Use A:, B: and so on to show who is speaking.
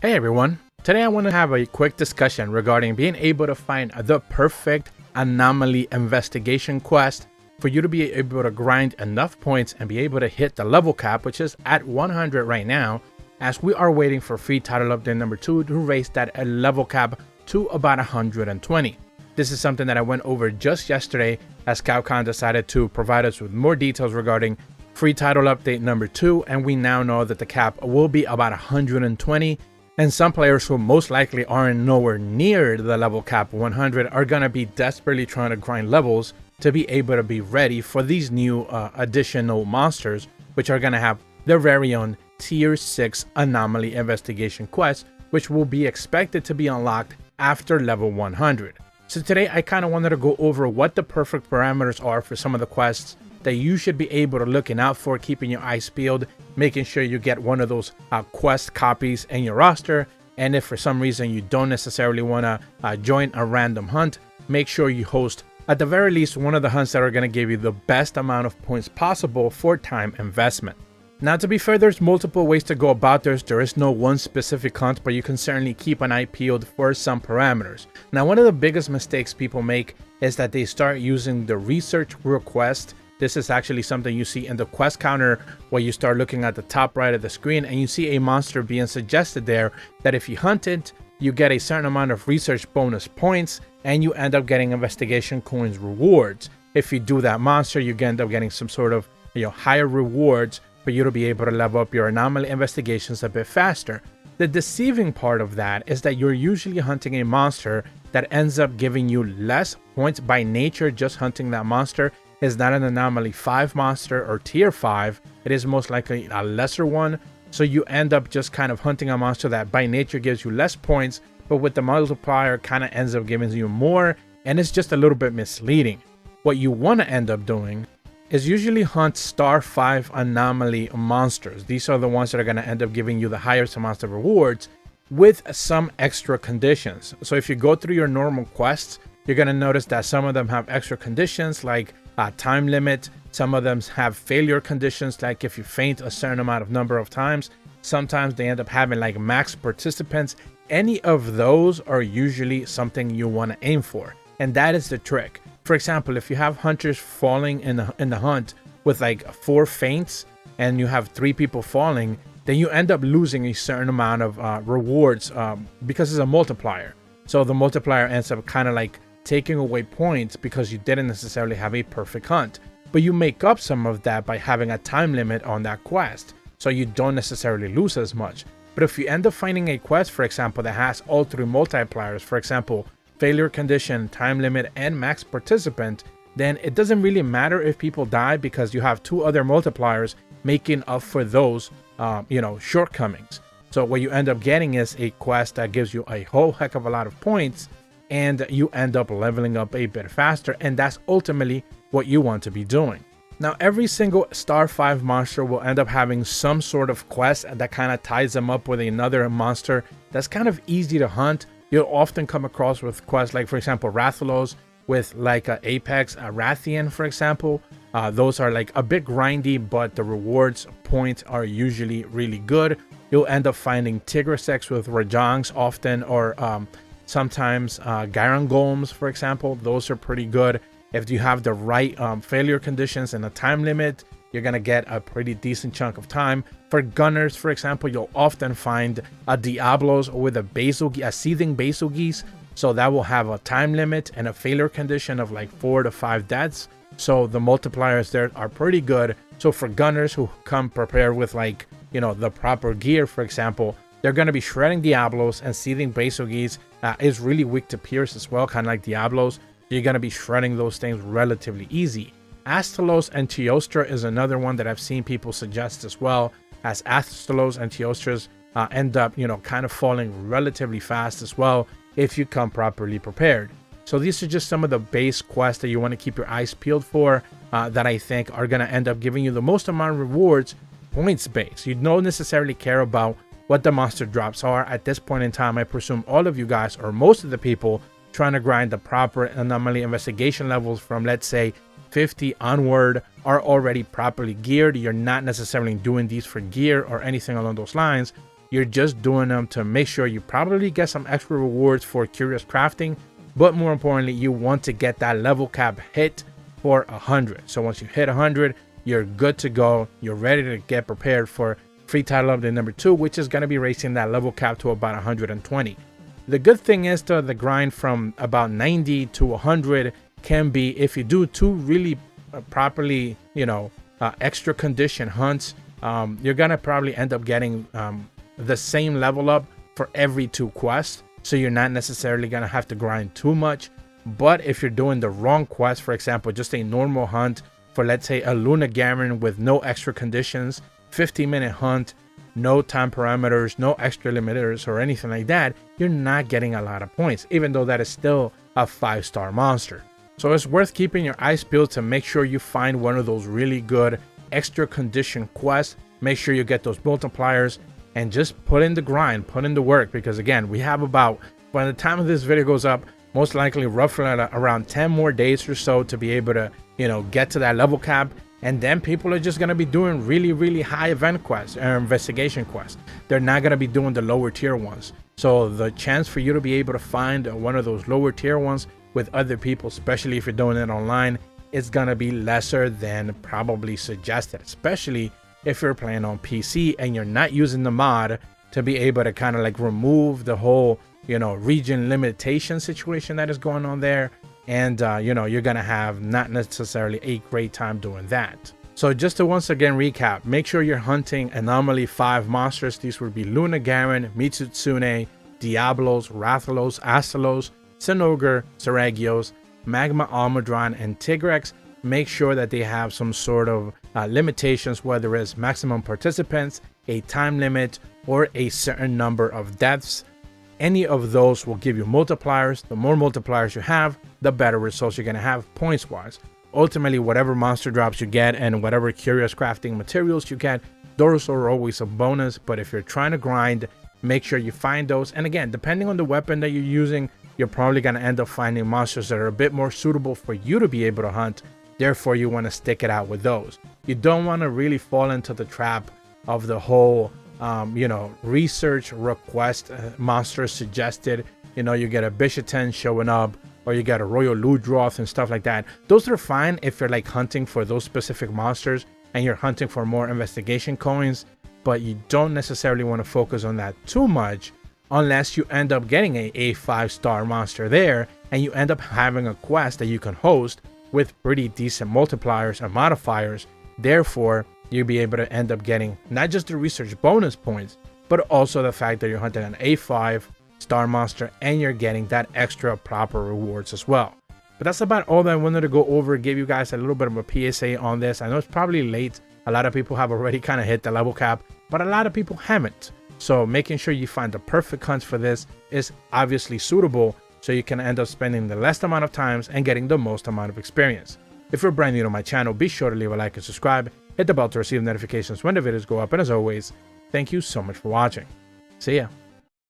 A: Hey everyone, today I want to have a quick discussion regarding being able to find the perfect Anomaly Investigation quest for you to be able to grind enough points and be able to hit the level cap, which is at 100 right now, as we are waiting for free title update number 2 to raise that level cap to about 120. This is something that I went over just yesterday as Capcom decided to provide us with more details regarding free title update number 2, and we now know that the cap will be about 120. And some players who most likely aren't nowhere near the level cap 100 are going to be desperately trying to grind levels to be able to be ready for these new additional monsters, which are going to have their very own tier 6 Anomaly Investigation quest, which will be expected to be unlocked after level 100. So today I kind of wanted to go over what the perfect parameters are for some of the quests that you should be able to looking out for, keeping your eyes peeled, making sure you get one of those quest copies in your roster. And if for some reason you don't necessarily want to join a random hunt, make sure you host at the very least one of the hunts that are going to give you the best amount of points possible for time investment. Now, to be fair, there's multiple ways to go about this. There is no one specific hunt, but you can certainly keep an eye peeled for some parameters. Now, one of the biggest mistakes people make is that they start using the research request. This is actually something you see in the quest counter, where you start looking at the top right of the screen and you see a monster being suggested there that if you hunt it, you get a certain amount of research bonus points and you end up getting investigation coins rewards. If you do that monster, you end up getting some sort of higher rewards for you to be able to level up your anomaly investigations a bit faster. The deceiving part of that is that you're usually hunting a monster that ends up giving you less points by nature. Just hunting that monster is not an anomaly 5 monster or tier 5. It is most likely a lesser one. So you end up just kind of hunting a monster that by nature gives you less points, but with the multiplier kind of ends up giving you more, and it's just a little bit misleading. What you want to end up doing is usually hunt star 5 anomaly monsters. These are the ones that are going to end up giving you the highest amounts of rewards with some extra conditions. So if you go through your normal quests, you're going to notice that some of them have extra conditions like time limit. Some of them have failure conditions, like if you faint a certain amount of number of times. Sometimes they end up having like max participants. Any of those are usually something you want to aim for, and that is the trick. For example, if you have hunters falling in the hunt with like 4 faints and you have 3 people falling, then you end up losing a certain amount of rewards because it's a multiplier. So the multiplier ends up kind of like taking away points because you didn't necessarily have a perfect hunt, but you make up some of that by having a time limit on that quest, so you don't necessarily lose as much. But if you end up finding a quest, for example, that has all 3 multipliers, for example, failure condition, time limit, and max participant, then it doesn't really matter if people die because you have 2 other multipliers making up for those shortcomings. So what you end up getting is a quest that gives you a whole heck of a lot of points, and you end up leveling up a bit faster, and that's ultimately what you want to be doing. Now, every single star 5 monster will end up having some sort of quest that kind of ties them up with another monster that's kind of easy to hunt. You'll often come across with quests like, for example, Rathalos with like a Apex, a Rathian, for example. Those are like a bit grindy, but the rewards points are usually really good. You'll end up finding Tigresex with Rajangs often, or sometimes Garangolms, for example. Those are pretty good. If you have the right failure conditions and a time limit, you're going to get a pretty decent chunk of time. For gunners, for example, you'll often find a Diablos with a Seething Bazelgeuse. So that will have a time limit and a failure condition of like 4 to 5 deaths. So the multipliers there are pretty good. So for gunners who come prepared with like, the proper gear, for example, they're going to be shredding Diablos, and Seething Bazelgeuse is really weak to pierce as well, kind of like Diablos. You're going to be shredding those things relatively easy. Astalos and Teostra is another one that I've seen people suggest as well, as Astalos and Teostras end up, kind of falling relatively fast as well if you come properly prepared. So these are just some of the base quests that you want to keep your eyes peeled for that I think are going to end up giving you the most amount of rewards points based. You don't necessarily care about what the monster drops are. At this point in time, I presume all of you guys, or most of the people trying to grind the proper anomaly investigation levels from, let's say, 50 onward, are already properly geared. You're not necessarily doing these for gear or anything along those lines. You're just doing them to make sure you probably get some extra rewards for curious crafting, but more importantly, you want to get that level cap hit for 100. So once you hit 100, you're good to go. You're ready to get prepared for free title update number 2, which is going to be raising that level cap to about 120. The good thing is though, the grind from about 90 to 100 can be, if you do 2 really properly, extra condition hunts, you're gonna probably end up getting the same level up for every 2 quests. So you're not necessarily gonna have to grind too much. But if you're doing the wrong quest, for example, just a normal hunt for, let's say, a Lunagaron with no extra conditions, 15-minute hunt, no time parameters, no extra limiters or anything like that, you're not getting a lot of points, even though that is still a 5-star monster. So it's worth keeping your eyes peeled to make sure you find one of those really good extra condition quests. Make sure you get those multipliers and just put in the grind, put in the work, because again, we have about, by the time of this video goes up, most likely roughly around 10 more days or so to be able to, get to that level cap. And then people are just going to be doing really high event quests or investigation quests. They're not going to be doing the lower tier ones. So the chance for you to be able to find one of those lower tier ones with other people, especially if you're doing it online, is going to be lesser than probably suggested, especially if you're playing on PC and you're not using the mod to be able to kind of like remove the whole, region limitation situation that is going on there. And, you're going to have not necessarily a great time doing that. So just to once again recap, make sure you're hunting Anomaly 5 monsters. These would be Lunagaron, Mitsutsune, Diablos, Rathalos, Astalos, Sinogre, Seragios, Magma Almudron, and Tigrex. Make sure that they have some sort of limitations, whether it's maximum participants, a time limit, or a certain number of deaths. Any of those will give you multipliers. The more multipliers you have, the better results you're going to have points wise. Ultimately, whatever monster drops you get and whatever curious crafting materials you get, those are always a bonus. But if you're trying to grind, make sure you find those. And again, depending on the weapon that you're using, you're probably going to end up finding monsters that are a bit more suitable for you to be able to hunt. Therefore, you want to stick it out with those. You don't want to really fall into the trap of the whole research request monsters suggested. You get a Bishaten showing up, or you get a Royal Ludroth and stuff like that. Those are fine if you're like hunting for those specific monsters and you're hunting for more investigation coins, but you don't necessarily want to focus on that too much unless you end up getting a 5-star monster there and you end up having a quest that you can host with pretty decent multipliers and modifiers. Therefore, you'll be able to end up getting not just the research bonus points, but also the fact that you're hunting an A5-star monster and you're getting that extra proper rewards as well. But that's about all that I wanted to go over, give you guys a little bit of a PSA on this. I know it's probably late. A lot of people have already kind of hit the level cap, but a lot of people haven't. So making sure you find the perfect hunts for this is obviously suitable, so you can end up spending the least amount of times and getting the most amount of experience. If you're brand new to my channel, be sure to leave a like and subscribe. Hit the bell to receive notifications when the videos go up. And as always, thank you so much for watching. See ya.